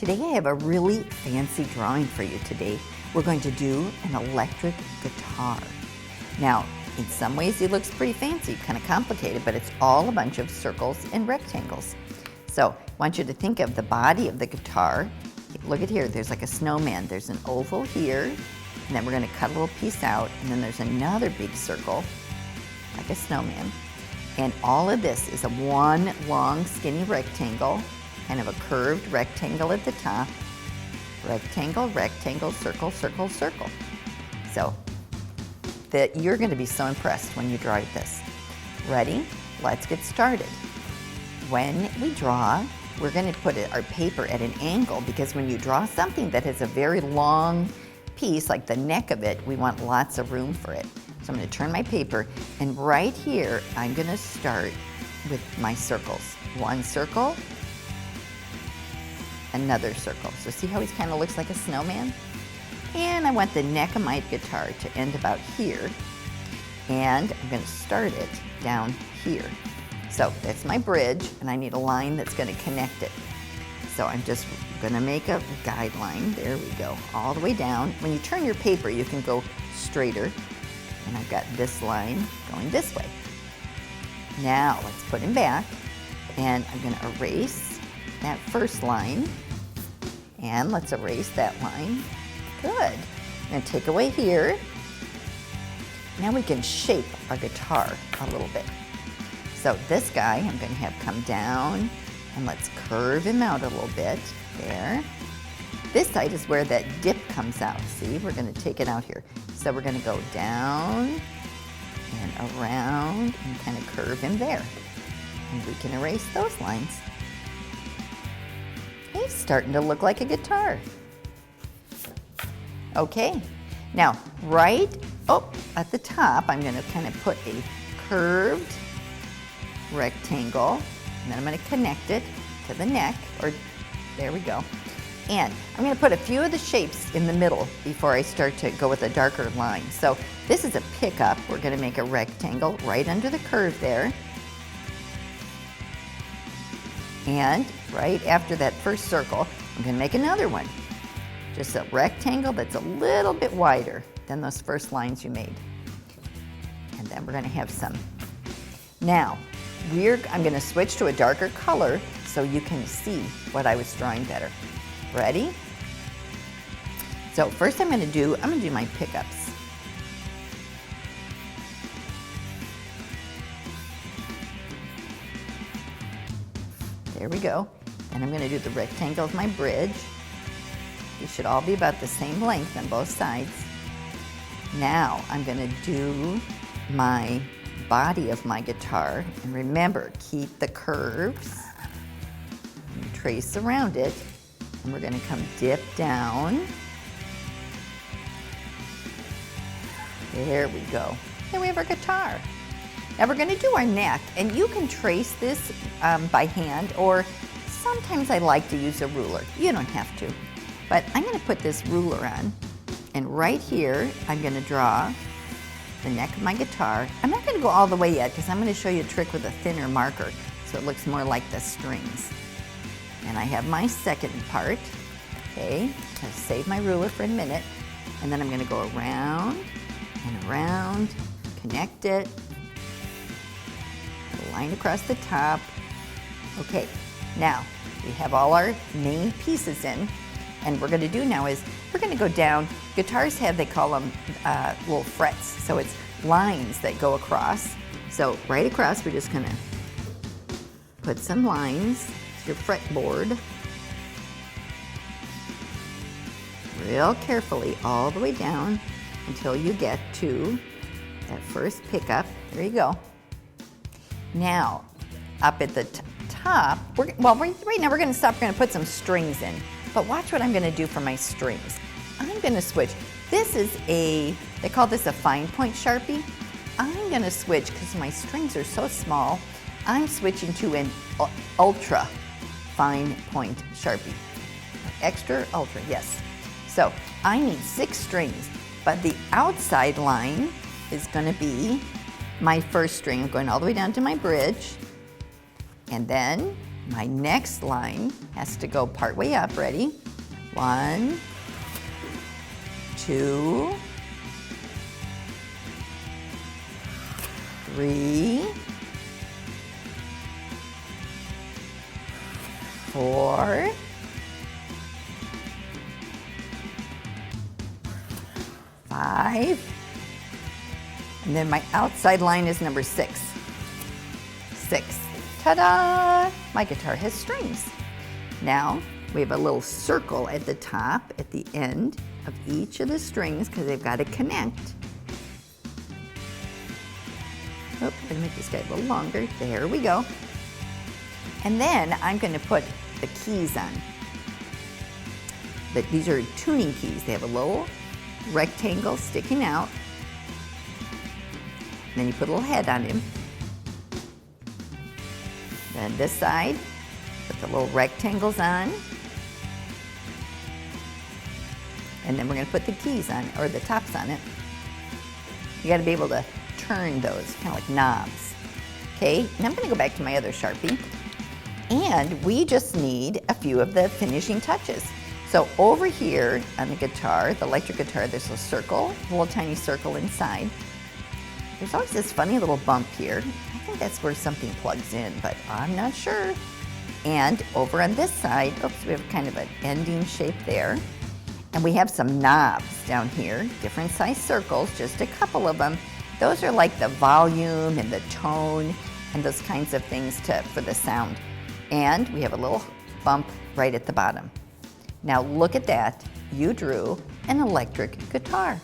Today I have a really fancy drawing for you today. We're going to do an electric guitar. Now, in some ways it looks pretty fancy, kind of complicated, but it's all a bunch of circles and rectangles. So I want you to think of the body of the guitar. Look at here, there's like a snowman. There's an oval here, and then we're gonna cut a little piece out, and then there's another big circle, like a snowman. And all of this is a one long skinny rectangle, kind of a curved rectangle at the top. Rectangle, rectangle, circle, circle, circle. So that you're gonna be so impressed when you draw this. Ready? Let's get started. When we draw, we're gonna put our paper at an angle, because when you draw something that has a very long piece, like the neck of it, we want lots of room for it. So I'm gonna turn my paper, and right here, I'm gonna start with my circles. One circle, another circle. So see how he kind of looks like a snowman? And I want the neck of my guitar to end about here, and I'm gonna start it down here. So that's my bridge, and I need a line that's gonna connect it. So I'm just gonna make a guideline. There we go, all the way down. When you turn your paper, you can go straighter. And I've got this line going this way. Now let's put him back, and I'm gonna erase that first line, and let's erase that line. Good. I'm gonna take away here. Now we can shape our guitar a little bit. So this guy, I'm gonna have come down, and let's curve him out a little bit, there. This side is where that dip comes out. See, we're gonna take it out here. So we're gonna go down and around and kind of curve him there. And we can erase those lines. He's starting to look like a guitar. Okay, now right at the top, I'm gonna kind of put a curved rectangle, and then I'm gonna connect it to the neck, or there we go. And I'm gonna put a few of the shapes in the middle before I start to go with a darker line. So this is a pickup. We're gonna make a rectangle right under the curve there. And right after that first circle, I'm gonna make another one. Just a rectangle that's a little bit wider than those first lines you made. And then we're gonna have some. Now, I'm gonna switch to a darker color so you can see what I was drawing better. Ready? So first I'm gonna do my pickups. There we go. Then I'm gonna do the rectangle of my bridge. These should all be about the same length on both sides. Now I'm gonna do my body of my guitar. And remember, keep the curves and trace around it. And we're gonna come dip down. There we go. There we have our guitar. Now we're gonna do our neck, and you can trace this by hand, or sometimes I like to use a ruler. You don't have to. But I'm gonna put this ruler on, and right here, I'm gonna draw the neck of my guitar. I'm not gonna go all the way yet, because I'm gonna show you a trick with a thinner marker, so it looks more like the strings. And I have my second part. Okay, I'll save my ruler for a minute, and then I'm gonna go around and around, connect it, put a line across the top. Okay, now we have all our main pieces in, and what we're gonna do now is we're gonna go down. Guitars have, they call them little frets, so it's lines that go across. So right across, we're just gonna put some lines. Your fretboard real carefully all the way down until you get to that first pickup. There you go. Now, up at the top, right now we're gonna stop, we're gonna put some strings in. But watch what I'm gonna do for my strings. I'm gonna switch. This is they call this a fine point Sharpie. I'm gonna switch, because my strings are so small, I'm switching to an ultra fine point Sharpie. Extra, ultra, yes. So I need 6 strings, but the outside line is gonna be my first string. I'm going all the way down to my bridge, and then My next line has to go part way up. Ready? 1, 2, 3, 4, 5, and then my outside line is number 6. 6. Ta-da! My guitar has strings. Now we have a little circle at the top, at the end of each of the strings, because they've got to connect. Oh, I'm gonna make this guy a little longer. There we go. And then I'm going to put the keys on. These are tuning keys. They have a little rectangle sticking out. And then you put a little head on him. Then this side, put the little rectangles on. And then we're going to put the keys on, or the tops on it. You got to be able to turn those, kind of like knobs. Okay, now I'm going to go back to my other Sharpie. And we just need a few of the finishing touches. So over here on the guitar, the electric guitar, there's a circle, a little tiny circle inside. There's always this funny little bump here. I think that's where something plugs in, but I'm not sure. And over on this side, oops, we have kind of an ending shape there. And we have some knobs down here, different size circles, just a couple of them. Those are like the volume and the tone and those kinds of things for the sound. And we have a little bump right at the bottom. Now look at that. You drew an electric guitar.